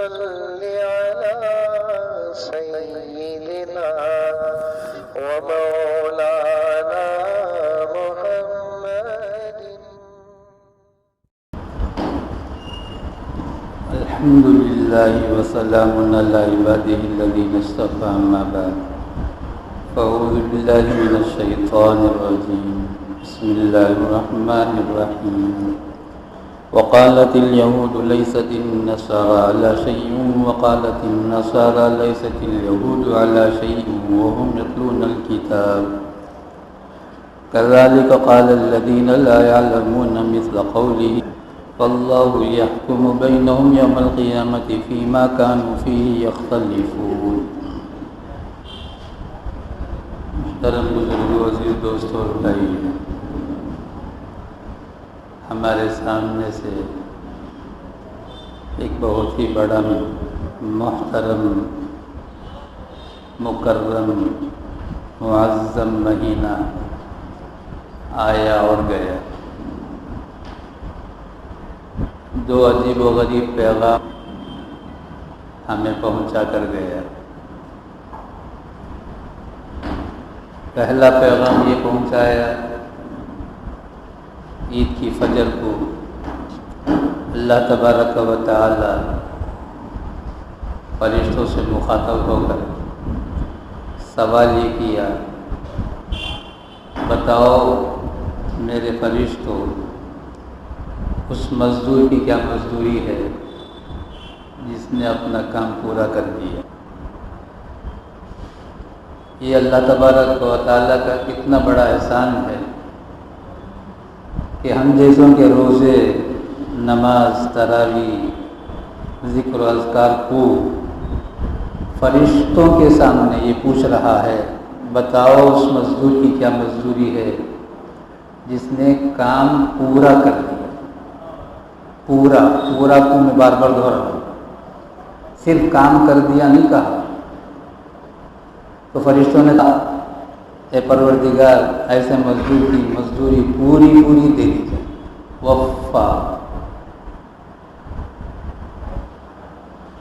صل على سيدنا ومولانا محمد. الحمد لله وسلام على عباده الذين اصطفى، أما بعد فأعوذ بالله من الشيطان الرجيم. بسم الله الرحمن الرحيم. وقالت اليهود ليست النصارى على شيء وقالت النصارى ليست اليهود على شيء وهم يتلون الكتاب كذلك قال الذين لا يعلمون مثل قوله فالله يحكم بينهم يوم القيامة فيما كانوا فيه يختلفون. محترم بزرگوں، عزیز دوستوں اور بھائی، ہمارے سامنے سے ایک بہت ہی بڑا محترم مکرم معظم مہینہ آیا اور گیا. دو عجیب و غریب پیغام ہمیں پہنچا کر گیا. پہلا پیغام یہ پہنچایا عید کی فجر کو اللہ تبارک و تعالی فرشتوں سے مخاطب ہو کر سوال یہ کیا، بتاؤ میرے فرشتوں، اس مزدور کی کیا مزدوری ہے جس نے اپنا کام پورا کر دیا. یہ اللہ تبارک و تعالیٰ کا کتنا بڑا احسان ہے کہ ہم جیسوں کے روزے، نماز، تراویح، ذکر و اذکار کو فرشتوں کے سامنے یہ پوچھ رہا ہے، بتاؤ اس مزدور کی کیا مزدوری ہے جس نے کام پورا کر دیا. پورا کو میں بار بار دہرا رہا ہوں، صرف کام کر دیا نہیں کہا. تو فرشتوں نے کہا، اے پروردگار، ایسے مزدور کی مزدوری پوری دے دی جائے. وفا.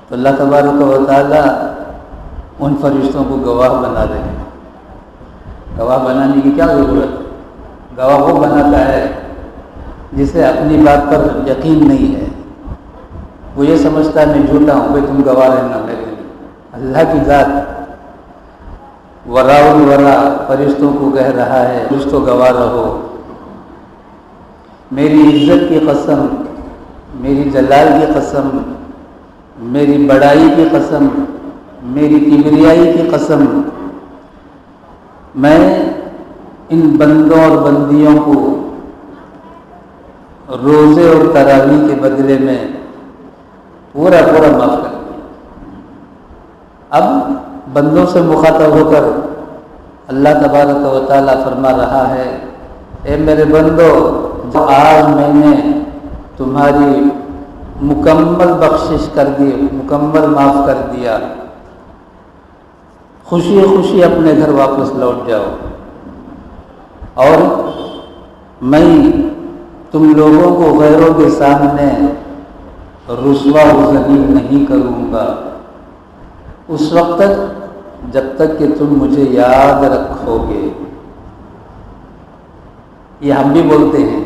تو اللہ تبارک و تعالی ان فرشتوں کو گواہ بنا دیں. گواہ بنانے کی کیا ضرورت ہے؟ گواہ وہ بناتا ہے جسے اپنی بات پر یقین نہیں ہے، وہ یہ سمجھتا ہے میں جھوٹا ہوں، بھائی تم گواہ رہنا میرے لیے. اللہ کی ذات وراء الورا فرشتوں کو کہہ رہا ہے، فرشتوں گواہ رہو، میری عزت کی قسم، میری جلال کی قسم، میری بڑائی کی قسم، میری کبریائی کی قسم، میں ان بندوں اور بندیوں کو روزے اور تراویح کے بدلے میں پورا معاف کر دیا. اب بندوں سے مخاطب ہو کر اللہ تبارک و تعالیٰ فرما رہا ہے، اے میرے بندو، آج میں نے تمہاری مکمل بخشش کر دی، مکمل معاف کر دیا، خوشی اپنے گھر واپس لوٹ جاؤ، اور میں تم لوگوں کو غیروں کے سامنے رسوا و ذلیل نہیں کروں گا اس وقت تک جب تک کہ تم مجھے یاد رکھو گے. یہ ہم بھی بولتے ہیں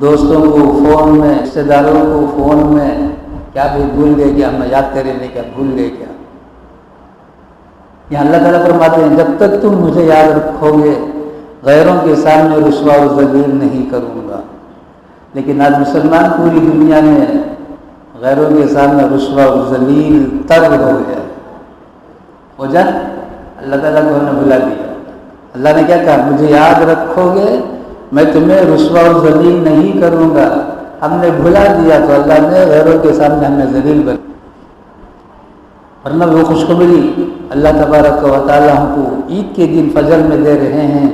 دوستوں کو فون میں، رشتے داروں کو فون میں، کیا بھی بھول گئے کیا، ہمیں یاد کرے نہیں کیا، بھول گئے کیا. یہاں اللہ تعالیٰ فرماتے ہیں جب تک تم مجھے یاد رکھو گے غیروں کے سامنے رسوا و ذلیل نہیں کروں گا. لیکن آج مسلمان پوری دنیا میں غیروں کے سامنے رسوا و ذلیل تر ہو گیا. وجہ اللہ تعالیٰ کو نے بھلا دیا. اللہ نے کیا کہا، مجھے یاد رکھو گے میں تمہیں رسوا و ذلیل نہیں کروں گا. ہم نے بھلا دیا تو اللہ نے غیروں کے سامنے ہمیں ذلیل بنا. ورنہ وہ خوشخبری اللہ تبارک و تعالیٰ ہم کو عید کے دن فجر میں دے رہے ہیں،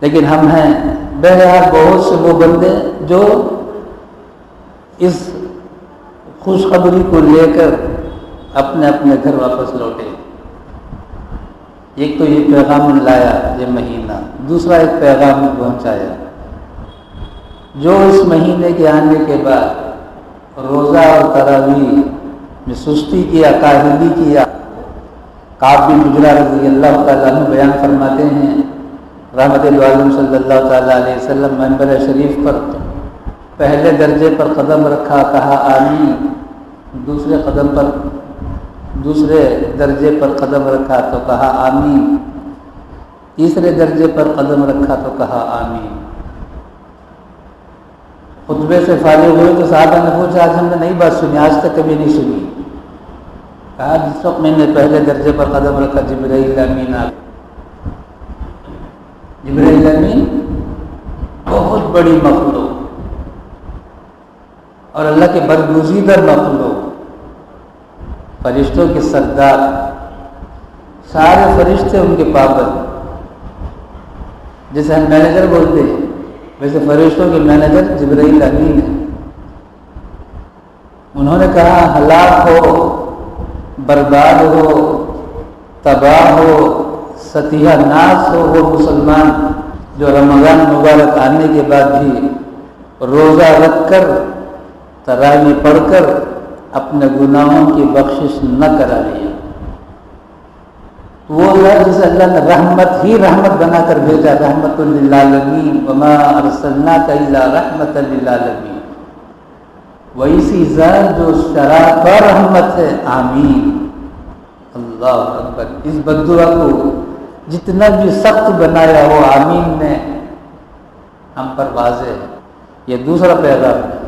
لیکن ہم ہیں بہرحال بہت سے وہ بندے جو اس خوشخبری کو لے کر اپنے گھر واپس لوٹے. ایک تو یہ پیغام لایا یہ مہینہ، دوسرا ایک پیغام پہنچایا جو اس مہینے کے آنے کے بعد روزہ اور تراویح میں سستی کیا، کاہلی کیا۔ کعب بن عجرہ رضی اللہ تعالیٰ عنہ بیان فرماتے ہیں، رحمت عالم صلی اللہ تعالیٰ علیہ وسلم منبر شریف پر پہلے درجے پر قدم رکھا، کہا آمین، دوسرے درجے پر قدم رکھا تو کہا آمین، تیسرے درجے پر قدم رکھا تو کہا آمین۔ خطبے سے فارغ ہوئے تو صحابہ نے پوچھا، آج ہم نے نئی بات سنی، آج تک کبھی نہیں سنی۔ کہا جس وقت میں نے پہلے درجے پر قدم رکھا جبرائیل امین آ گئے۔ جبرائیل امین بہت بڑی مخلوق اور اللہ کے برگزیدہ مخلوق، فرشتوں کے سردار، سارے فرشتے ان کے پابند، جیسے ہم مینیجر بولتے ہیں ویسے فرشتوں کے مینیجر جبرائیل امین ہے۔ انہوں نے کہا ہلاک ہو، برباد ہو، تباہ ہو، ستیہ ناس ہو وہ مسلمان جو رمضان مبارک آنے کے بعد بھی روزہ رکھ کر تراویح پڑھ کر اپنے گناہوں کی بخشش نہ کرا لیا۔ وہ ہے جسے اللہ نے رحمت بنا کر بھیجا، رحمت للعالمین، وما ارسلناک الا رحمت للعالمین۔ ویسی ذات جو سراپا رحمت ہے، آمین، اللہ اکبر۔ اس بددعا کو جتنا بھی سخت بنایا ہو، آمین نے ہم پر واضح ہے۔ یہ دوسرا پیغام ہے۔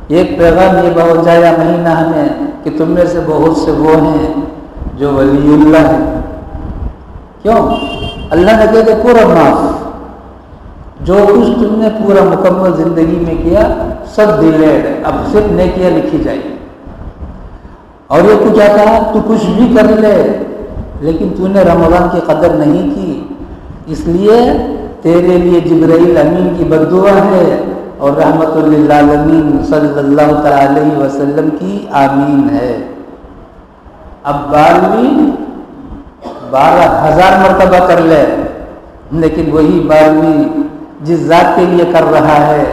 ایک پیغام یہ پہنچایا مہینہ ہمیں کہ تم میں سے بہت سے وہ ہیں جو ولی اللہ ہیں۔ کیوں؟ اللہ نے کہا کہ پورا معاف، جو کچھ تم نے پورا مکمل زندگی میں کیا سب ڈیلیڈ ہے، اب صرف نیکیاں لکھی جائیں۔ اور یہ تو کیا کہا، تو کچھ بھی کر لے لیکن تو نے رمضان کی قدر نہیں کی، اس لیے تیرے لیے جبرائیل امین کی بددعا ہے اور رحمت للعالمین صلی اللہ تعالی علیہ وسلم کی آمین ہے۔ اب 12,000 مرتبہ کر لے، لیکن وہی 12ویں جس ذات کے لیے کر رہا ہے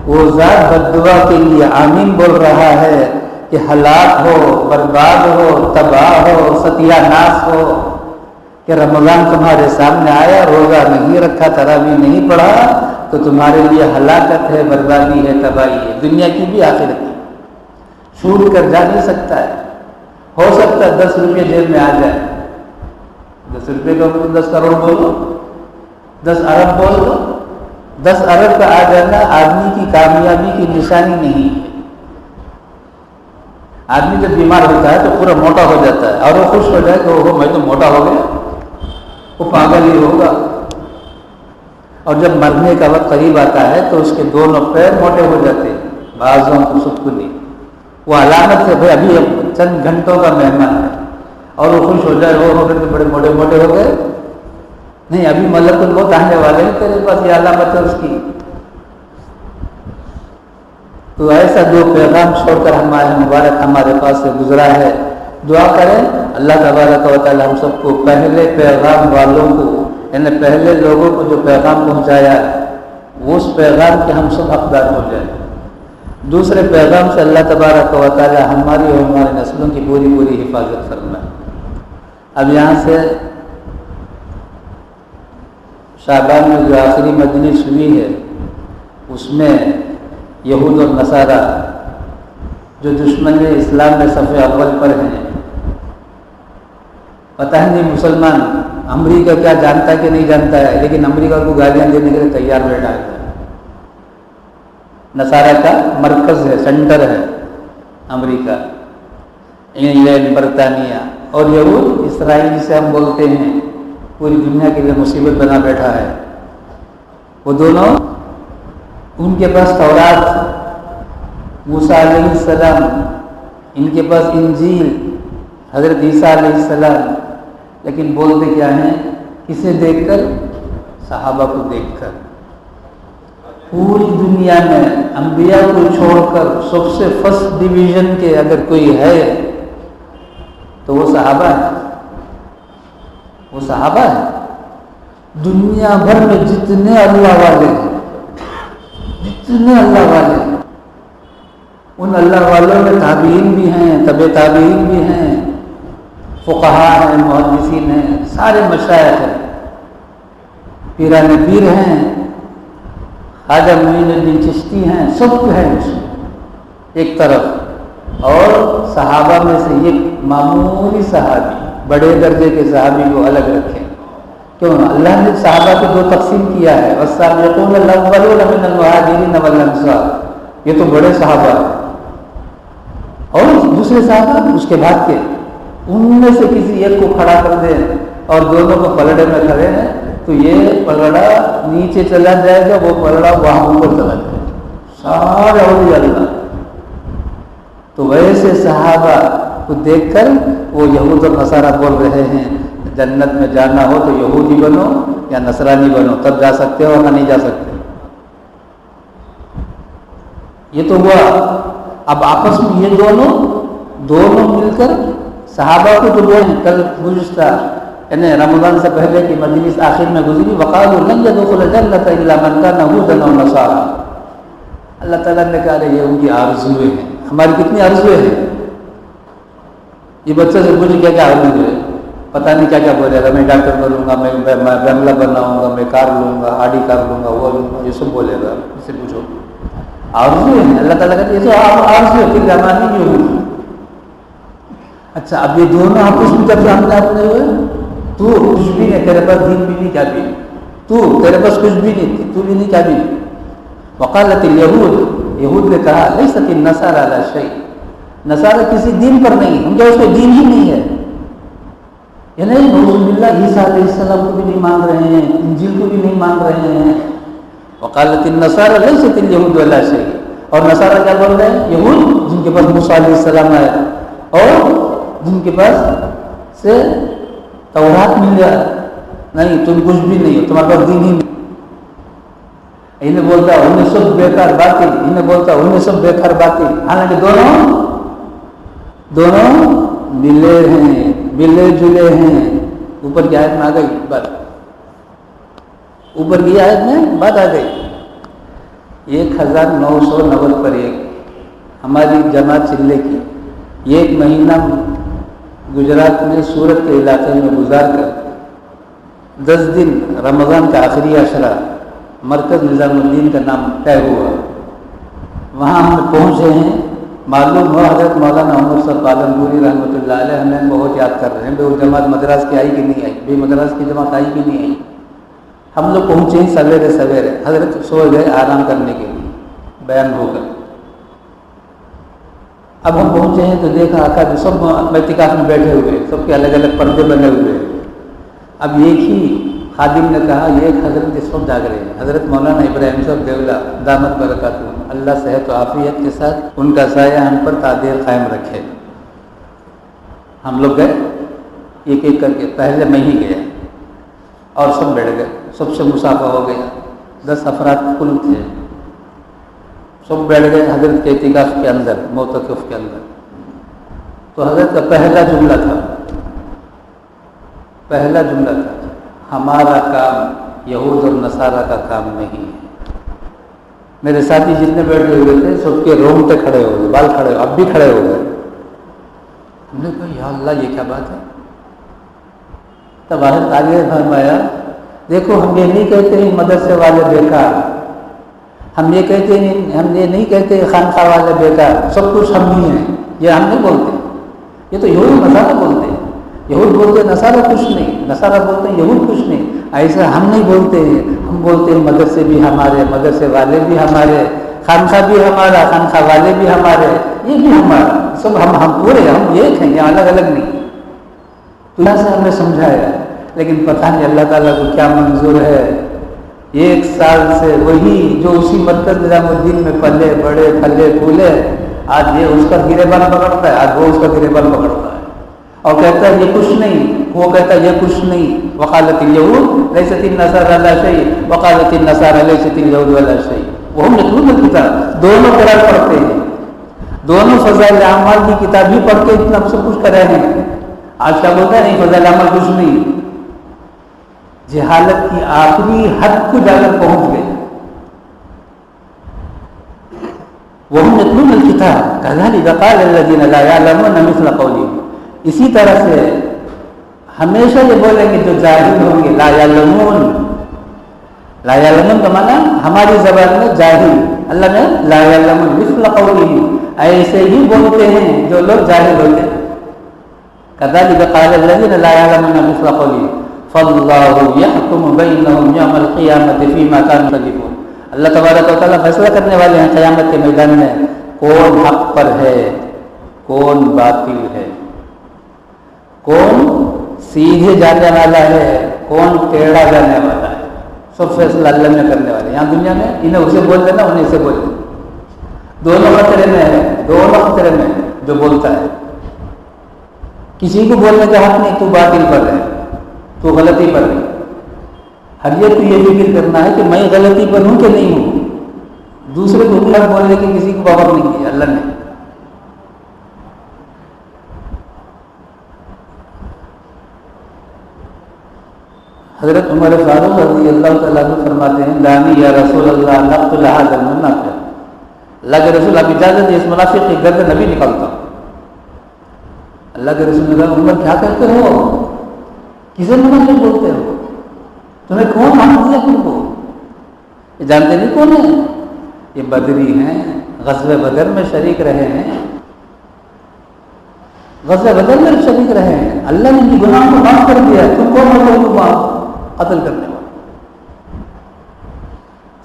وہ ذات بددعا کے لیے آمین بول رہا ہے کہ ہلاک ہو، برباد ہو، تباہ ہو، ستیہ ناس ہو، کہ رمضان تمہارے سامنے آیا، روزہ نہیں رکھا، تراویح نہیں پڑھا تو تمہارے لیے ہلاکت ہے، بربادی ہے، تباہی ہے، دنیا کی بھی آخرت کی۔ چھوٹ کر جا نہیں سکتا ہے، ہو سکتا ہے 10 روپے جیب میں آ جائے، 10 روپے کا 10 کروڑ بولو، 10 ارب بول دو، 10 ارب کا آ جانا آدمی کی کامیابی کی نشانی نہیں ہے۔ آدمی جب بیمار ہوتا ہے تو پورا موٹا ہو جاتا ہے اور وہ خوش ہو جائے کہ میں تو موٹا ہو گیا، وہ پاگل ہی ہوگا۔ اور جب مرنے کا وقت قریب آتا ہے تو اس کے دونوں پیر موٹے ہو جاتے ہیں، بعضوں کو سکونی، وہ علامت ہے بھائی ابھی چند گھنٹوں کا مہمان ہے، اور وہ خوش ہو جائے وہ تو بڑے موٹے موٹے ہو گئے، نہیں ابھی ملک الموت آنے والے ہیں تیرے پاس، یہ علامت ہے اس کی۔ تو ایسا جو پیغام چھوڑ کر ہمارے مبارک ہمارے پاس سے گزرا ہے، دعا کریں اللہ تبارک و تعالی ہم سب کو پہلے پیغام والوں کو، یعنی پہلے لوگوں کو جو پیغام پہنچایا وہ اس پیغام کے ہم سب حقدار ہو جائیں۔ دوسرے پیغام سے اللہ تبارک و تعالی ہماری اور ہمارے نسلوں کی پوری پوری حفاظت فرمائے۔ اب یہاں سے شعبان میں جو آخری مجلس ہوئی ہے اس میں یہود اور نصارہ جو دشمن اسلام میں صف اول پر ہیں، پتہ نہیں مسلمان امریکہ کیا جانتا ہے کہ نہیں جانتا ہے، لیکن امریکہ کو گالیاں دینے کے لیے تیار بیٹھا ہے۔ نصارہ کا مرکز ہے، سینٹر ہے امریکہ، انگلینڈ، برطانیہ، اور یہود اسرائیل جسے ہم بولتے ہیں پوری دنیا کے لیے مصیبت بنا بیٹھا ہے۔ وہ دونوں ان کے پاس تورات موسیٰ علیہ السلام، ان کے پاس انجیل حضرت عیسیٰ علیہ السلام، لیکن بولتے کیا ہیں؟ کسے دیکھ کر؟ صحابہ کو دیکھ کر۔ پوری دنیا میں انبیاء کو چھوڑ کر سب سے فرسٹ ڈویژن کے اگر کوئی ہے تو وہ صحابہ ہے، وہ صحابہ ہے۔ دنیا بھر میں جتنے اللہ والے ہیں، جتنے اللہ والے ہیں، ان اللہ والوں میں تابعین بھی ہیں، تبع تابعین بھی ہیں، فقہا ہیں، محدثین ہیں، سارے مشائخ ہیں، پیران پیر ہیں، خواجہ معین الدین چشتی ہیں، سب ہیں اس میں ایک طرف، اور صحابہ میں سے یہ معمولی صحابی، بڑے درجے کے صحابی کو الگ رکھیں۔ کیوں؟ اللہ نے صحابہ کو دو تقسیم کیا ہے، والسابقون الاولون من المہاجرین والانصار، یہ تو بڑے صحابہ ہیں، اور دوسرے صحابہ اس کے بعد کے، ان میں سے کسی ایک کو کھڑا کر دیں اور دونوں کو پلڑے میں کھڑے ہیں تو یہ پلڑا نیچے چلا جائے گا، وہ پلڑا وہاں اوپر چلا جائے گا، سارے اولیاء اللہ۔ تو ویسے صحابہ کو دیکھ کر وہ یہود اور نصارہ بول رہے ہیں جنت میں جانا ہو تو یہودی بنو یا نصرانی بنو، تب جا سکتے ہو ورنہ نہیں جا سکتے۔ یہ تو ہوا۔ اب آپس میں یہ دونوں مل کر صحابہ کو جو بولیں، کل گزشتہ یعنی رمضان سے پہلے کی مجلس آخر میں گزری، وقالوا لن يدخل الجنة الا من كان هودا او نصارى، اللہ تعالیٰ نے کہا یہ ان کی آرزویں ہیں۔ ہماری کتنی آرزویں ہیں؟ یہ بچے سے پوچھیں کیا کیا آرزو ہے، پتہ نہیں کیا کیا بولے گا، میں ڈاکٹر بنوں گا، میں بنگلہ بناؤں گا، میں کار لوں گا، آڈی کار لوں گا، وہ لوں گا، یہ سب بولے گا۔ اس سے پوچھو آرزو ہے، اللہ تعالیٰ کہتے ہیں یہ تو آرزو ہے، پھر رحمانی بھی ہوگی۔ اچھا اب یہ دونوں آپس میں جب سامنے اپنے ہوئے، تو کچھ بھی نہیں، تیرے پاس دین بھی نہیں، کیا بھی تو تیرے پاس کچھ بھی نہیں، تو بھی نہیں، کیا بھی نہیں۔ وقالت الیہود، یہود نے کہا لیست النصارى علی شیء، نصارہ کسی دین پر نہیں، ان کا اس کو دین ہی نہیں ہے، یعنی نعوذ باللہ عیسیٰ علیہ السلام کو بھی نہیں مان رہے ہیں، انجیل کو بھی نہیں مان رہے ہیں۔ وقالت النصارى لیست الیہود علی شیء، اور نصارہ کیا بول رہے ہیں؟ یہود جن کے پاس موسیٰ علیہ السلام آئے اور جن کے پاس سے تورات مل گیا، نہیں تم کچھ بھی نہیں ہو، تمہارے پاس دین ہی نہیں۔ انہیں بولتا ہے انہیں سب بیکار باطل، انہیں بولتا ہے انہیں سب بیکار باطل، حالانکہ دونوں ملے ہیں، ملے جلے ہیں۔ اوپر کی آیت میں آ گئی بات، اوپر کی آیت میں بات آ گئی۔ 1990 پر ایک ہماری جماعت چلے کی، یہ ایک مہینہ گجرات میں سورت کے علاقے میں گزار کر 10 دن رمضان کا آخری عشرہ مرکز نظام الدین کا نام طے ہوا، وہاں ہم پہنچے ہیں۔ معلوم ہوا حضرت مولانا عمر صاحب پالنپوری رحمۃ اللہ علیہ ہمیں بہت یاد کر رہے ہیں، وہ جماعت مدراس کی آئی کہ نہیں آئی، بے مدراس کی جماعت آئی کہ نہیں آئی۔ ہم لوگ پہنچے ہیں سویرے سویرے، حضرت سو گئے آرام کرنے کے لیے بیان ہو کر۔ اب ہم پہنچے ہیں تو دیکھا آقا جو سب اعتکاف میں بیٹھے ہوئے، سب کے الگ الگ پردے بنے ہوئے۔ اب ایک ہی خادم نے کہا یہ ایک حضرت اس وقت جاگ رہے ہیں، حضرت مولانا ابراہیم صاحب دیولہ دامت برکاتہ، اللہ صحت و عافیت کے ساتھ ان کا سایہ ہم پر تعدیر قائم رکھے۔ ہم لوگ گئے ایک ایک کر کے، پہلے میں ہی گیا اور سب بیٹھ گئے، سب سے مسافہ ہو گیا، 10 افراد کل تھے، سب بیٹھ گئے حضرت کے اعتکاف کے اندر، معتکف کے اندر۔ تو حضرت کا پہلا جملہ تھا ہمارا کام یہود اور نصارہ کا کام نہیں ہے۔ میرے ساتھی جتنے بیٹھے ہوئے تھے سب کے رونگٹے کھڑے ہو گئے، بال کھڑے، اب بھی کھڑے ہو گئے۔ ہم نے کہا یا اللہ یہ کیا بات ہے؟ تب حضرت آگے فرمایا دیکھو ہم یہ نہیں کہتے ہیں مدرسے والے بیکار، ہم یہ نہیں کہتے خانقاہ والے بیکار، سب کچھ ہم ہی ہیں، یہ ہم نہیں بولتے، یہ تو یہود نصارہ بولتے ہیں۔ یہود بولتے ہیں نصارہ کچھ نہیں، نصارہ بولتے ہیں یہود کچھ نہیں، ایسا ہم نہیں بولتے ہیں۔ ہم بولتے ہیں مدرسے بھی ہمارے، مدرسے والے بھی ہمارے، خانقاہ بھی ہمارا، خانقاہ والے بھی ہمارے، یہ بھی ہمارا، سب ہم پورے، ہم ایک ہیں، یہ الگ الگ نہیں۔ تو یہاں سے ہم نے سمجھایا، لیکن پتہ نہیں اللہ تعالیٰ کو کیا منظور ہے۔ 1 سال سے وہی جو اسی مرکز نظام الدین میں پلے بڑے پھلے پھولے، آج یہ اس کا گریبان پکڑتا ہے، آج وہ اس کا گریبان پکڑتا ہے، اور کہتا ہے یہ کچھ نہیں، وہ کہتا ہے یہ کچھ نہیں۔ وقالت الیہود لیست النصارى علی شیء وقالت النصارى لیست الیہود علی شیء وہم یتلون الکتاب، دونوں قرآن پڑھتے ہیں، دونوں فضائل اعمال کی کتاب ہی پڑھ کے اتنا سب کچھ کر رہے ہیں۔ آج کیا بولتا ہے نہیں فضائل اعمال کچھ نہیں، جہالت کی آخری حد کو جا کر پہنچ گئے۔ وهم يتلون الكتاب كذلك قال الذين لا يعلمون مثل قولهم. اسی طرح سے ہمیشہ یہ بولیں گے جو جاہل ہوں گے. لا یعلمون، لا یعلمون کا معنی ہماری زبان میں جاہل، اللہ نے لا یعلمون مثل قولهم، ایسے ہی بولتے ہیں جو لوگ جاہل ہوتے ہیں. كذلك قال الذين لا يعلمون مثل قولهم فالله يحكم بينهم يوم القيامة فيما كانوا يختلفون. اللہ تبارک و تعالیٰ فیصلہ کرنے والے ہیں قیامت کے میدان میں کون حق پر ہے کون باطل ہے، کون سیدھے جانے والا ہے کون ٹیڑھا جانے والا ہے. سب فیصلہ اللہ میں کرنے والے. یہاں دنیا میں انہیں اسے بول دینا انہیں اسے بول دینا، دونوں خطرے میں ہے، دونوں خطرے میں جو بولتا ہے. کسی کو بولنے کا حق نہیں تو باطل پر ہے، تو غلطی پر ہے. ہر یہ تو یہ فکر کرنا ہے کہ میں غلطی پر ہوں کہ نہیں ہوں. دوسرے کو حق بولنے کی کسی کو پاور نہیں دی اللہ نے. حضرت عمر فاروق رضی اللہ تعالیٰ عنہ فرماتے ہیں دانی یا رسول اللہ نقتل هذا المنافق، اللہ کے رسول آپ اجازت دیں اس منافق کی گردن ابھی نکالتا ہوں. اللہ کے رسول نے کہا عمر کیا کہتے ہو، کسے منافق بولتے ہو، تمہیں کون حق دیا تم کو، یہ جانتے نہیں کون ہے، یہ بدری ہیں، غزوہ بدر میں شریک رہے ہیں، غزوہ بدر میں شریک رہے ہیں. اللہ نے ان کی گناہوں کو معاف کر دیا، تم کون ہو تم قتل کرنے والے.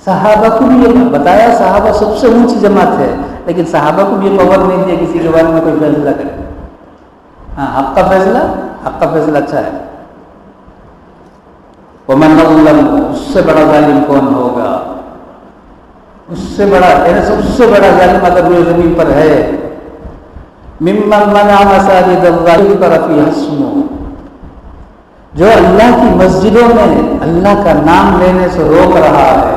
صحابہ کو بھی یہ بتایا، صحابہ سب سے اونچی جماعت ہے، لیکن صحابہ کو بھی یہ پاور نہیں دیا کسی کے بارے میں کوئی فیصلہ کرے. ہاں حق کا فیصلہ اچھا ہے. ومن ظلم، اس سے بڑا ظالم کون ہوگا، اس سے بڑا یعنی سب سے بڑا ظالم اگر روئے زمین پر ہے ممن منع مساجد اللہ فرفیہ اسمہ، جو اللہ کی مسجدوں میں اللہ کا نام لینے سے روک رہا ہے.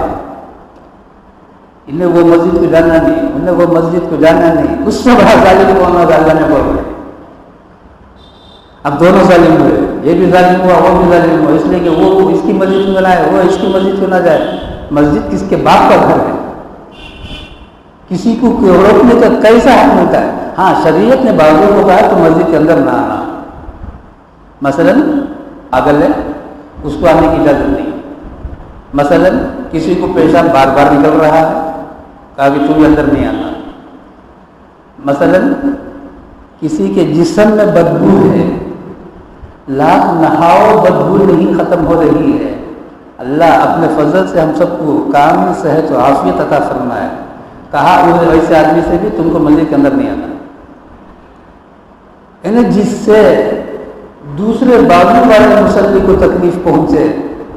انہیں وہ مسجد کو جانا نہیں، انہیں وہ مسجد کو جانا نہیں. اس سے بڑا ظالم کون ہوگا اللہ نے بول رہے. اب دونوں ظالم ہوئے، یہ بھی ظالم ہوا وہ بھی ظالم ہوا، اس لیے کہ وہ اس کی مسجد کیوں نہ جائے وہ اس کی مسجد کیوں نہ جائے. مسجد کس کے باپ کا گھر ہے، کسی کو روکنے کا کیسا حق ملتا ہے. ہاں شریعت نے بعضوں کو کہا تو مسجد کے اندر نہ آنا، مثلاً اگر اس کو آنے کی اجازت نہیں. مثلاً کسی کو پیشاب بار بار نکل رہا ہے، کہا کہ تم اندر نہیں آنا. مثلاً کسی کے جسم میں بدبو ہے، لاکھ نہاؤ بدبو نہیں ختم ہو رہی ہے. اللہ اپنے فضل سے ہم سب کو کامل صحت و عافیت عطا فرمائے. کہا ویسے آدمی سے بھی تم کو مسجد کے اندر نہیں آنا. یعنی جس سے دوسرے بازو والے مصلی کو تکلیف پہنچے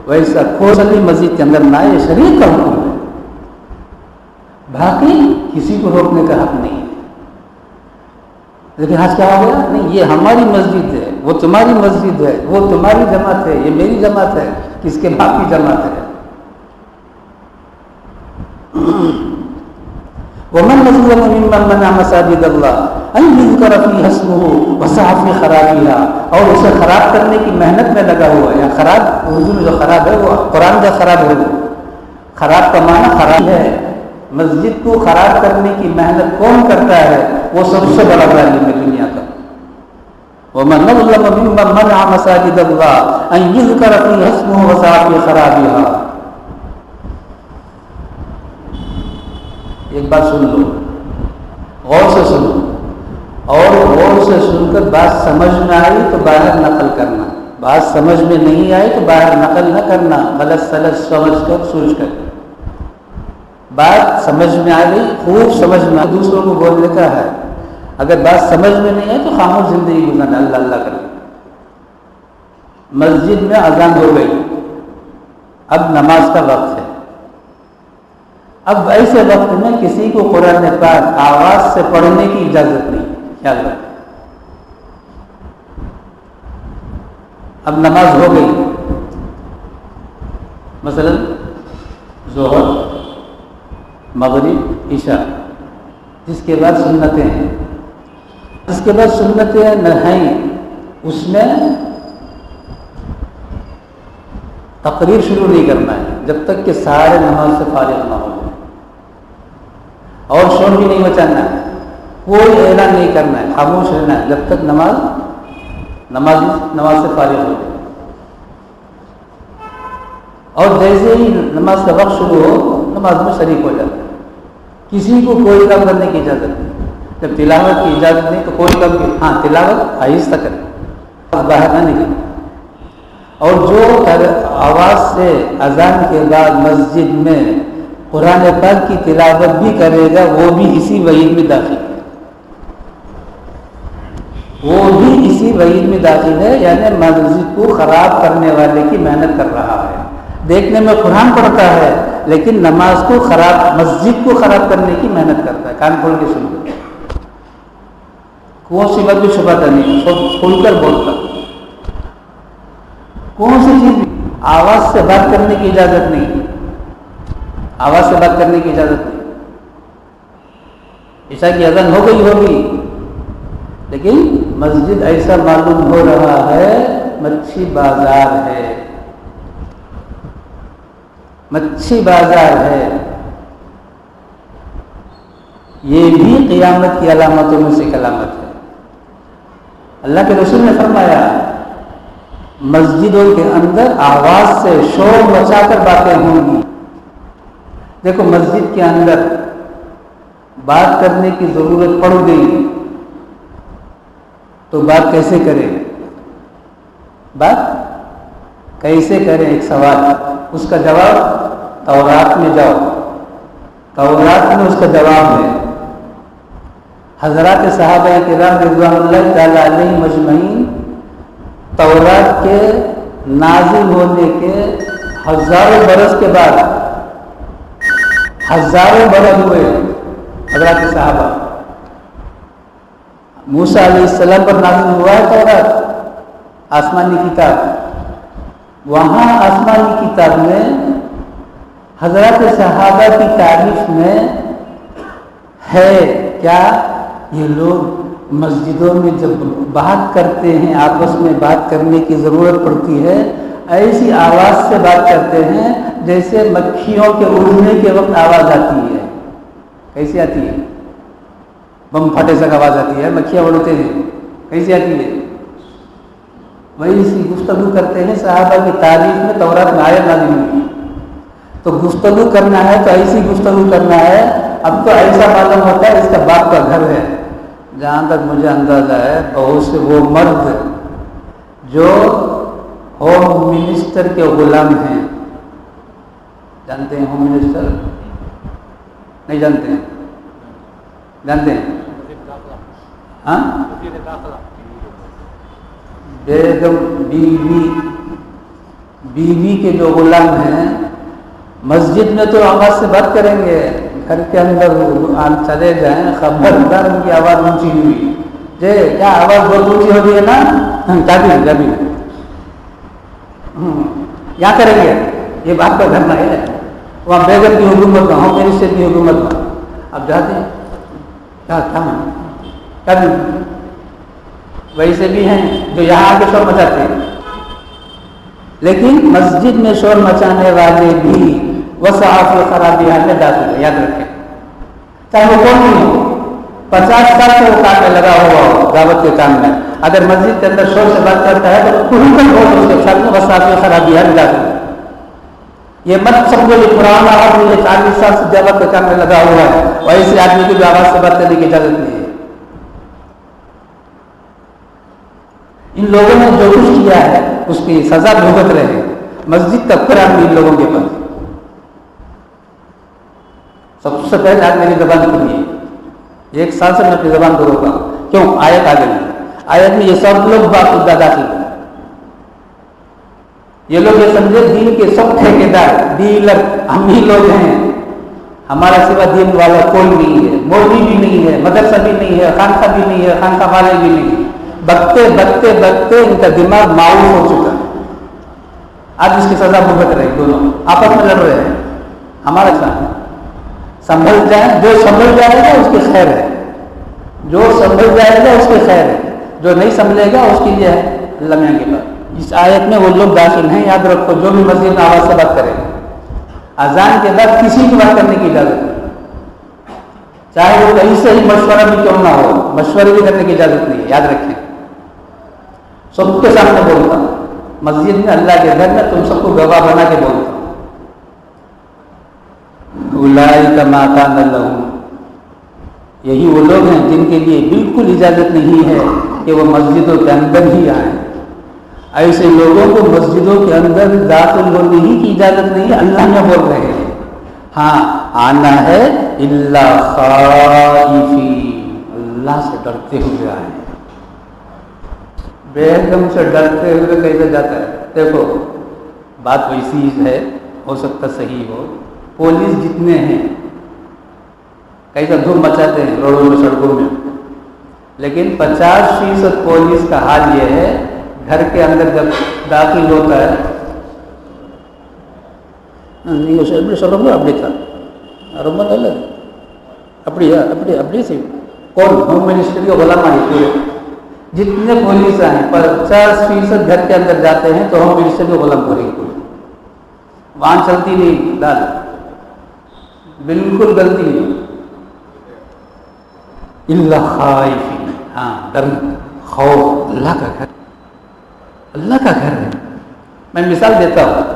ویسا کوئی مسجد کے اندر نہ آئے، یہ شریعت کا حکم ہے. باقی کسی کو روکنے کا حق نہیں ہے. لیکن آج کیا ہو گیا، نہیں یہ ہماری مسجد ہے، وہ تمہاری مسجد ہے، وہ تمہاری جماعت ہے، یہ میری جماعت ہے، کس کے باپ کی جماعت ہے. ومن ظلم ممن منع مساجد اللہ ان یذکر فیہا اسمہ وسعی فی خرابیہا، اور اسے خراب کرنے کی محنت میں لگا ہوا ہے. یا خراب اردو میں جو خراب ہے وہ قرآن کا خراب ہے. خراب کا معنی خراب ہے. مسجد کو خراب کرنے کی محنت کون کرتا ہے، وہ سب سے بڑا ظالم ہے دنیا کا. ومن ظلم ممن منع مساجد اللہ ان یذکر فیہا اسمہ وسعی فی خرابیہا. ایک بات سن لو، غور سے سنو، اور غور سے سن کر بات سمجھ میں آئی تو باہر نقل کرنا، بات سمجھ میں نہیں آئی تو باہر نقل نہ کرنا، غلط سلط سمجھ کر سوچ کر. بات سمجھ میں آ گئی، خوب سمجھ میں دوسروں کو بولنے کا ہے. اگر بات سمجھ میں نہیں آئی تو خاموش زندگی گزارنا، اللہ اللہ کر. مسجد میں اذان ہو گئی، اب نماز کا وقت ہے. اب ایسے وقت میں کسی کو قرآن پاک آواز سے پڑھنے کی اجازت نہیں. خیال رکھیں، اب نماز ہو گئی، مثلا ظہر مغرب عشاء، جس کے بعد سنتیں ہیں. اس کے بعد سنتیں نہیں، اس میں تقریر شروع نہیں کرنا ہے جب تک کہ سارے نماز سے فارغ نہ ہو. اور شور بھی نہیں مچانا ہے، کوئی اعلان نہیں کرنا ہے، خاموش رہنا ہے جب تک نماز سے فارغ ہو جائے۔ اور جیسے ہی نماز کا وقت شروع ہو نماز میں شریک ہو جاتا ہے۔ کسی کو کوئی کام کرنے کی اجازت نہیں۔ جب تلاوت کی اجازت نہیں تو کوئی کام کی، ہاں تلاوت آہستہ کرے، باہر نہ نکلے۔ اور جو آواز سے اذان کے بعد مسجد میں قرآن پاک کی تلاوت بھی کرے گا وہ بھی اسی وعید میں داخل ہے، وہ بھی اسی وعید میں داخل ہے، یعنی مسجد کو خراب کرنے والے کی محنت کر رہا ہے۔ دیکھنے میں قرآن پڑھتا ہے لیکن نماز کو مسجد کو خراب کرنے کی محنت کرتا ہے۔ کان کھول کے سن لو، کون سی بات بھی چھپاتا نہیں، سب کھول کر بولتا۔ کون سی چیز آواز سے بات کرنے کی اجازت نہیں، آواز سے بات کرنے کی اجازت نہیں۔ عشاء کی اذان ہو گئی ہوگی لیکن مسجد ایسا معلوم ہو رہا ہے مچھی بازار ہے، مچھی بازار ہے۔ یہ بھی قیامت کی علامتوں میں سے ایک علامت ہے۔ اللہ کے رسول نے فرمایا مسجدوں کے اندر آواز سے شور مچا کر باتیں ہوں گی۔ دیکھو مسجد کے اندر بات کرنے کی ضرورت پڑ گئی تو بات کیسے کرے، بات کیسے کریں؟ ایک سوال، اس کا جواب تورات میں جاؤ، تورات میں اس کا جواب ہے۔ حضرات صحابہ کرام رضوان اللہ تعالی علیہم اجمعین تورات کے نازل ہونے کے ہزاروں برس کے بعد، ہزاروں برس ہوئے حضرات صحابہ، موسیٰ علیہ السلام پر نازل ہوا ہے تورات، آسمانی کتاب۔ وہاں آسمانی کتاب میں حضرات صحابہ کی تعریف میں ہے کیا؟ یہ لوگ مسجدوں میں جب بات کرتے ہیں، آپس میں بات کرنے کی ضرورت پڑتی ہے، ایسی آواز سے بات کرتے ہیں جیسے مکھیوں کے اڑنے کے وقت آواز آتی ہے۔ کیسی آتی ہے؟ بم پھٹے سے آواز آتی ہے، مکھیاں اڑتے ہیں، کیسی آتی ہے؟ ویسی گفتگو کرتے ہیں۔ صحابہ کی تعریف میں تورات میں آیت نازل ہوئی، تو گفتگو کرنا ہے تو ایسی گفتگو کرنا ہے۔ اب تو ایسا معلوم ہوتا ہے اس کا باپ کا گھر ہے۔ جہاں تک مجھے اندازہ ہے بہت سے وہ مرد جو ہوم منسٹر کے غلام ہیں، جانتے ہیں ہوم منسٹر؟ نہیں جانتے ہیں؟ جانتے ہیں؟ ہاں، بیگم بیوی کے جو غلام ہیں، مسجد میں تو آواز سے بات کریں گے، گھر کے اندر چلے جائیں خبردار ان کی آواز اونچی ہوئی، جے کیا آواز بہت اونچی ہو گئی ہے نا، جابی یہاں کریں گے، یہ بات کا گھر نہ ہے، وہاں بیگم کی حکومت میں، ہوم منسٹر کی حکومت میں۔ اب جاتے ہیں کیا ویسے بھی ہیں جو یہاں آ کے شور مچاتے ہیں، لیکن مسجد میں شور مچانے والے بھی وسعت خرابیات میں داخل ہے۔ یاد رکھیں، چاہے وہ کون بھی ہو، 50 سال سے وہ کام میں لگا ہوا ہو، دعوت کے کام میں، اگر مسجد کے اندر شور سے بات کرتا ہے تو اس کے ساتھ میں وسعت خرابیات داخل ہے۔ یہ مت سمجھو یہ پرانا آدمی 40 سال سے دعوت کے کام میں لگا ہوا ہے، اور ایسے آدمی کی بھی آواز سے بات کرنے کی اجازت نہیں ہے۔ ان لوگوں نے جو کچھ کیا ہے اس کی سزا بھگت رہے، مسجد کا قرآن بھی ان لوگوں کے پاس۔ سب سے پہلے آپ میری زبان کھلیے، 1 سال سے میں اپنی زبان کو روکا، کیوں؟ آیت آ گئی، آیت میں یہ سب لوگ بات داخل ہیں۔ یہ لوگ یہ سمجھے دین کے سب ٹھیکیدار ڈیلر ہم ہی لوگ ہیں، ہمارا سوا دین والا کوئی نہیں ہے، مولوی بھی نہیں ہے، مدرسہ بھی نہیں ہے، خانقاہ بھی نہیں ہے، خانقاہ والے بھی نہیں ہے۔ بکتے بکتے بکتے ان کا دماغ معروف ہو چکا ہے، آج اس کی سزا بھگت رہے، دونوں آپس میں لڑ رہے ہیں۔ ہمارا ساتھ سنبھل جائے، جو سنبھل جائے گا اس کی خیر ہے، جو سنبھل جائے گا اس کی خیر ہے، جو نہیں سنبھلے گا اس کے لیے ہے اللہ میاں کے پاس۔ اس آیت میں وہ لوگ داخل ہیں، یاد رکھو، جو بھی مسجد میں آواز سے بات کرے، اذان کے بعد کسی کی بات کرنے کی اجازت نہیں، چاہے وہ کہیں سے ہی مشورہ بھی کیوں نہ ہو، مشورے بھی کرنے کی اجازت نہیں ہے، یاد رکھیں۔ سب کے سامنے بولتا ہوں، مسجد میں، اللہ کے گھر میں تم سب کو گواہ بنا کے بولتا ہوں۔ اولئک ما کان لہم، یہی وہ لوگ ہیں جن کے لیے بالکل اجازت نہیں ہے کہ وہ مسجدوں کے اندر ہی آئیں۔ ایسے لوگوں کو مسجدوں کے اندر داخل ہونے ہی کی اجازت نہیں ہے، اللہ میں بول رہے ہیں۔ ہاں آنا ہے الا خائفین، اللہ سے ڈرتے ہوئے آئیں۔ بیگم سے ڈرتے ہوئے کیسے جاتا ہے؟ دیکھو بات ویسی ہے، ہو سکتا صحیح ہو، پولیس جتنے ہیں کیسا دھوم مچاتے ہیں روڈوں میں، سڑکوں میں، لیکن 50% پولیس کا حال یہ ہے، گھر کے اندر جب داخل ہوتا ہے نہیں اسے اپنے سر میں اپنے تھا رمن الگ اپنی سے کون ہوم منسٹری کا غلام آئی پورے جتنے پولیس ہیں 50% گھر کے اندر جاتے ہیں تو ہوم منسٹری کا غلام پورے پورے، وہاں چلتی نہیں دال، بالکل غلطی نہیں۔ اللہ خائفین، ہاں ڈر، خوف، اللہ کا گھر، اللہ کا گھر ہے۔ میں مثال دیتا ہوں،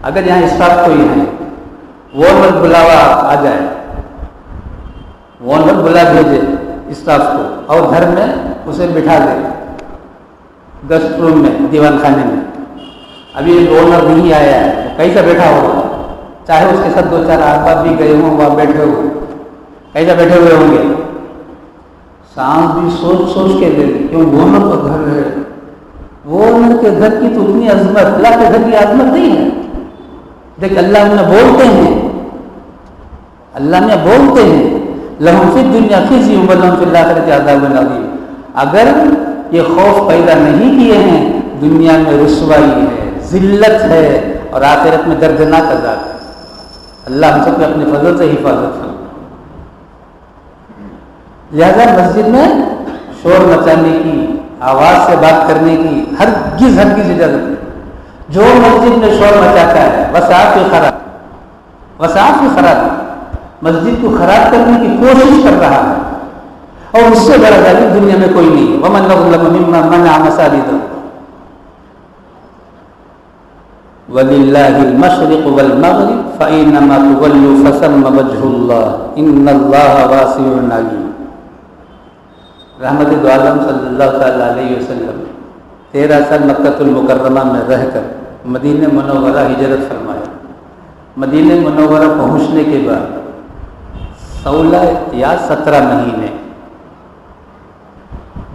اگر یہاں اسٹاف کوئی ہے، وارنر بلاوا آ جائے، وارنر بلا بھیجے اسٹاف کو اور گھر میں اسے بٹھا دے گیسٹ روم میں، دیوان خانے میں، ابھی وارنر نہیں آیا ہے تو کیسا بیٹھا ہوگا؟ چاہے اس کے ساتھ 2-4 احباب بھی گئے ہوں، وہاں بیٹھے ہوں، کیسا بیٹھے ہوئے ہوں گے؟ سانس بھی سوچ سوچ کے لے لیں، کیوں؟ وارنر کا گھر ہے، وارنر کے گھر کی تو اتنی عظمت، اللہ کے گھر کی عظمت نہیں ہے۔ دیکھ اللہ میں بولتے ہیں، اللہ میں بولتے ہیں لہم فی الدنیا خزی ولہم فی الآخرۃ عذاب عظیم۔ اگر یہ خوف پیدا نہیں کیے ہیں، دنیا میں رسوائی ہے، ذلت ہے، اور آخرت میں دردناک عذاب ہے۔ اللہ ہم سب کو اپنے فضل سے حفاظت فرمائے۔ لہذا مسجد میں شور مچانے کی، آواز سے بات کرنے کی ہرگز اجازت نہیں۔ جو مسجد میں شور مچاتا ہے وسعت خراب، مسجد کو خراب کرنے کی کوشش کر رہا ہے، اور اس سے بڑا ظالم دنیا میں کوئی نہیں ہے۔ ومن اظلم ممن منع مساجد وللہ المشرق والمغرب فإنما تولوا فثم وجہ اللہ ان اللہ واسع علیم۔ رحمت دو عالم صلی اللہ تعالی علیہ وسلم 13 سال مکہ المکرمہ میں رہ کر مدینہ منورہ ہجرت فرمایا۔ مدینہ منورہ پہنچنے کے بعد 16 یا 17 مہینے،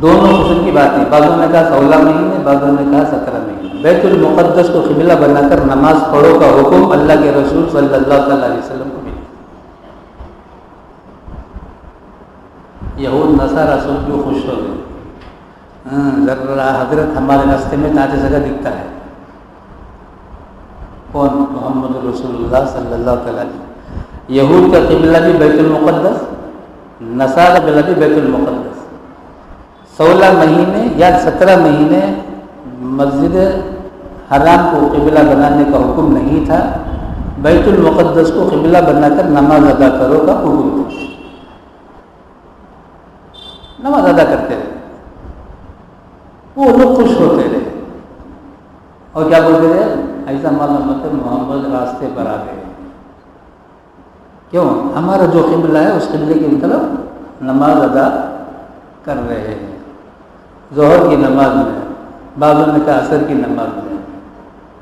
دونوں قسم کی بات ہے، بعضوں نے کہا 16 مہینے، بعضوں نے کہا 17 مہینے، بیت المقدس کو قبلہ بنا کر نماز پڑھو کا حکم اللہ کے رسول صلی اللہ تعالی علیہ وسلم کو ملا۔ یہود نصارہ سب جو خوش ہو گئے، ذرا حضرت ہمارے راستے میں تاج جگہ دکھتا ہے، کون؟ محمد رسول اللہ صلی اللہ تعالی علیہ وسلم۔ یہود کا قبلہ بھی بیت المقدس، نصارہ قبلہ بھی بیت المقدس۔ 16 مہینے یا 17 مہینے مسجد حرام کو قبلہ بنانے کا حکم نہیں تھا، بیت المقدس کو قبلہ بنا کر نماز ادا کرو کا حکم تھا۔ نماز ادا کرتے رہے، وہ لوگ خوش ہوتے رہے، اور کیا بولتے رہے؟ ایسا معلوم محمد راستے پر آ گئے، کیوں؟ ہمارا جو قبلہ ہے اس قبلے کی طرف نماز ادا کر رہے ہیں۔ ظہر کی نماز میں، بعضوں نے کہا عصر کی نماز میں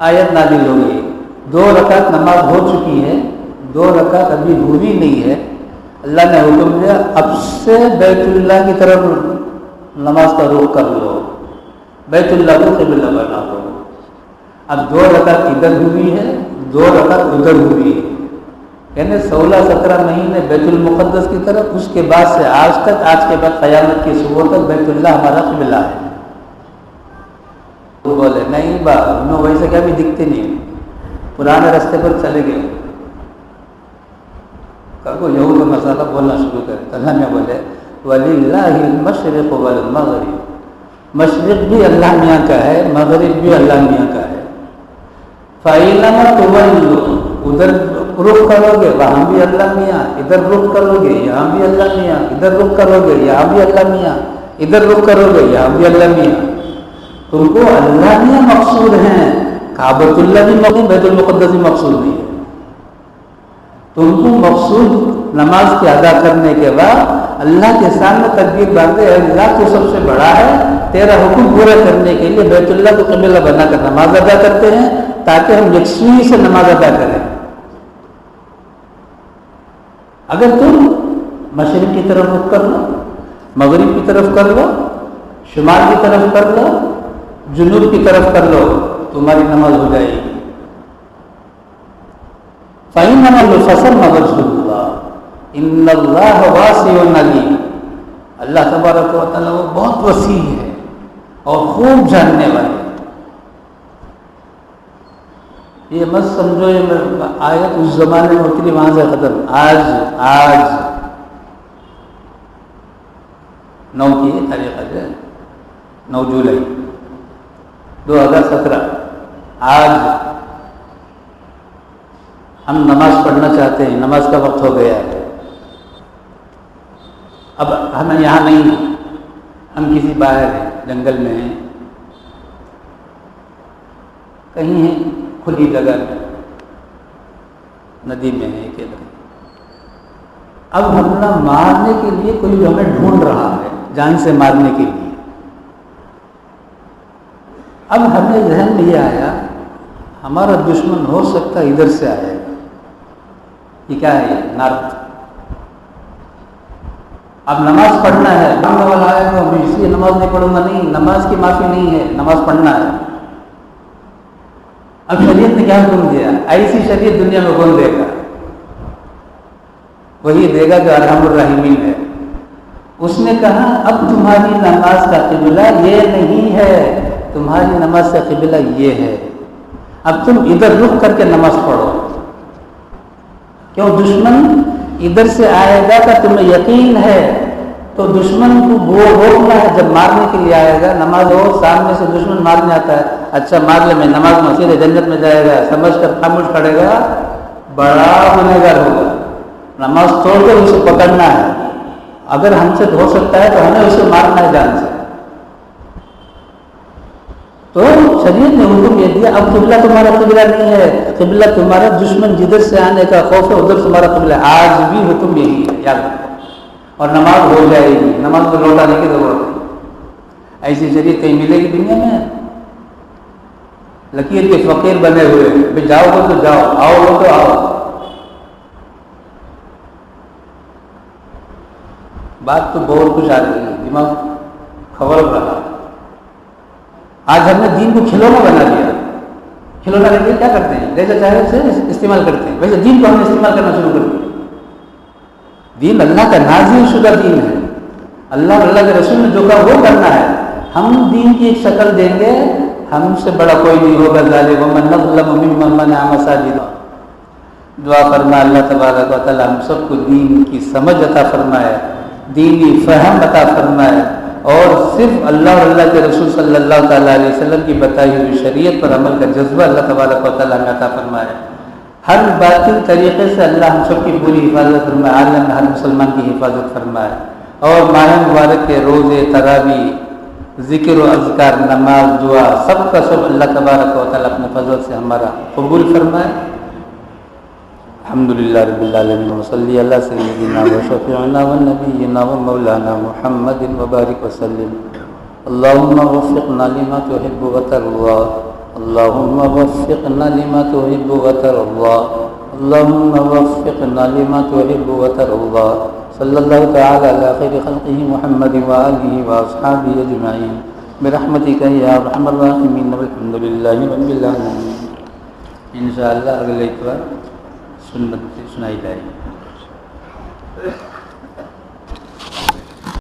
آیت نازل ہو گئی، 2 رکعت نماز ہو چکی ہے، 2 رکعت ابھی ہوئی نہیں ہے، اللہ نے حکم دیا اب سے بیت اللہ کی طرف نماز کا رخ کر لو، بیت اللہ کو قبلہ بنا لو۔ اب 2 رکعت ادھر ہوئی ہے، 2 رکعت ادھر ہوئی ہے، یعنی 16-17 مہینے بیت المقدس کی طرف، اس کے بعد سے آج تک، آج کے بعد قیامت کی صبح تک بیت اللہ ہمارا قبلہ ہے۔ وہ بولے نہیں با انہوں ویسے کیا بھی دکھتے نہیں، پرانے راستے پر چلے گئے۔ کو یہود کا مسئلہ بولنا شروع کرے، اللہ نے بولے وَلِلَّهِ الْمَشْرِقُ وَالْمَغْرِبُ، مشرق بھی اللہ میاں کا ہے، مغرب بھی اللہ میاں کا ہے۔ فَإِنَّمَا تُوَلُّوا، ادھر رخ کرو گے وہاں بھی اللہ میاں، ادھر رخ کرو گے یہاں بھی اللہ میاں، ادھر رخ کرو گے یہاں بھی اللہ میاں، ادھر رخ کرو گے یہاں بھی اللہ میاں۔ تم کو اللہ میاں مقصود ہیں، کعبۃ اللہ بھی مقصود، بیت المقدس بھی مقصود نہیں ہے۔ تم کو مقصود نماز کے ادا کرنے کے بعد اللہ کے سامنے تکبیر باندھے، اے اللہ تو سب سے بڑا ہے، تیرا حکم پورا کرنے کے لیے بیت اللہ کو قبلہ بنا کر نماز ادا کرتے ہیں تاکہ ہم یکسوئی سے نماز ادا کریں۔ اگر تم مشرق کی طرف رخ کر لو، مغرب کی طرف کر لو، شمال کی طرف کر لو، جنوب کی طرف کر لو، تمہاری نماز ہو جائے گی۔ فَإِنَّمَا الْفَصْلُ وَجْهُ اللَّهِ إِنَّ اللَّهَ وَاسِعٌ عَلِيمٌ۔ اللہ تبارک و تعالیٰ وہ بہت وسیع ہے اور خوب جاننے والے۔ یہ مت سمجھو یہ آیت اس زمانے میں اتری وہاں سے ختم، آج 9 کی تاریخ ہے، 9 جولائی 2017۔ آج ہم نماز پڑھنا چاہتے ہیں، نماز کا وقت ہو گیا ہے، اب ہم یہاں نہیں ہیں، ہم کسی باہر ہیں، جنگل میں ہیں، کہیں ہیں کھلی جگہ میں، ندی میں ہے کہ اب حملہ مارنے کے لیے کوئی ہمیں ڈھونڈ رہا ہے، جان سے مارنے کے لیے۔ اب ہمیں ذہن میں یہ آیا ہمارا دشمن ہو سکتا ہے ادھر سے آئے گا، یہ کیا ہے، یہ نارتھ۔ اب نماز پڑھنا ہے، مانگنے والا آئے گا، میں اس لیے نماز نہیں پڑھوں گا، نہیں، نماز کی معافی نہیں ہے، نماز پڑھنا ہے۔ اب شریعت نے کیا حکم دیا؟ ایسی شریعت دنیا میں کون دے گا؟ وہی دے گا جو ارحم الراحمین ہے۔ اس نے کہا اب تمہاری نماز کا قبلہ یہ نہیں ہے، تمہاری نماز کا قبلہ یہ ہے، اب تم ادھر رخ کر کے نماز پڑھو۔ کیوں؟ دشمن ادھر سے آئے گا کا تمہیں یقین ہے تو دشمن کو روکنا ہے، جب مارنے کے لیے آئے گا، نماز ہو سامنے سے دشمن مارنے آتا ہے، اچھا مار لے، میں نماز میں سیدھے جنت میں جائے گا سمجھ کر خاموش کھڑے گا، بڑا گنہگار ہوگا۔ نماز توڑ کر اسے پکڑنا ہے، اگر ہم سے ہو سکتا ہے تو ہمیں اسے مارنا ہے جان سے۔ تو شریعت نے حکم یہ دیا اب قبلہ تمہارا قبلہ نہیں ہے، قبلہ تمہارا دشمن جدھر سے آنے کا خوف ہے ادھر تمہارا قبلہ ہے۔ آج بھی حکم یہی ہے، یاد رکھو، اور نماز ہو جائے گی، نماز کو لوٹانے کی ضرورت نہیں۔ ایسی شریعت کہیں ملے گی دنیا میں؟ لکیر کے فقیر بنے ہوئے، بھائی جاؤ گے تو جاؤ، آؤ گے تو آؤ۔ بات تو بہت کچھ آ رہی ہے، دماغ کھول رہا۔ آج ہم نے دین کو کھلونا بنا دیا، کھلونا لے کے کیا کرتے ہیں، جیسے چاہے اسے استعمال کرتے ہیں، ویسے دین کو ہم نے استعمال کرنا شروع کر دیا۔ دین اللہ کا نازل شدہ دین ہے، اللہ کے رسول نے جو کہا وہ کرنا ہے۔ ہم دین کی ایک شکل دیں گے، ہم سے بڑا کوئی نہیں ہوگا ظالم، ومن اظلم ممن منع مساجد۔ دعا فرما اللہ تبارک و تعالی ہم سب کو دین کی سمجھ عطا فرمائے، دینی فہم عطا فرمائے، اور صرف اللہ اور اللہ کے رسول صلی اللہ تعالیٰ علیہ وسلم کی بتائی ہوئی شریعت پر عمل کا جذبہ اللہ تبارک و تعالیٰ ہمیں عطا فرمائے۔ ہر باطل طریقے سے اللہ ہم سب کی پوری حفاظت فرمائے، عالم میں ہر مسلمان کی حفاظت فرمائے، اور ماہ مبارک کے روزے، تراویح، ذکر و اذکار، نماز، دعا، سب کا سب اللہ تبارک و تعالیٰ اپنے فضل سے ہمارا قبول فرمائے۔ الحمدللہ رب العالمین، وصلی علی سیدنا و شفیعنا و نبینا و مولانا محمد وبارک وسلم۔ اللہم وفقنا لما تحب وترضى، اللہم وفقنا لما تحب وترضى، اللہم وفقنا لما تحب وترضى، صلی اللہ تعالی علی خیر خلقہ محمد وآلہ واصحابہ اجمعین برحمتک یا ارحم الراحمین، والحمدللہ رب العالمین۔ انشاءاللہ اگلے اتوار سنت سنائی جائے گی۔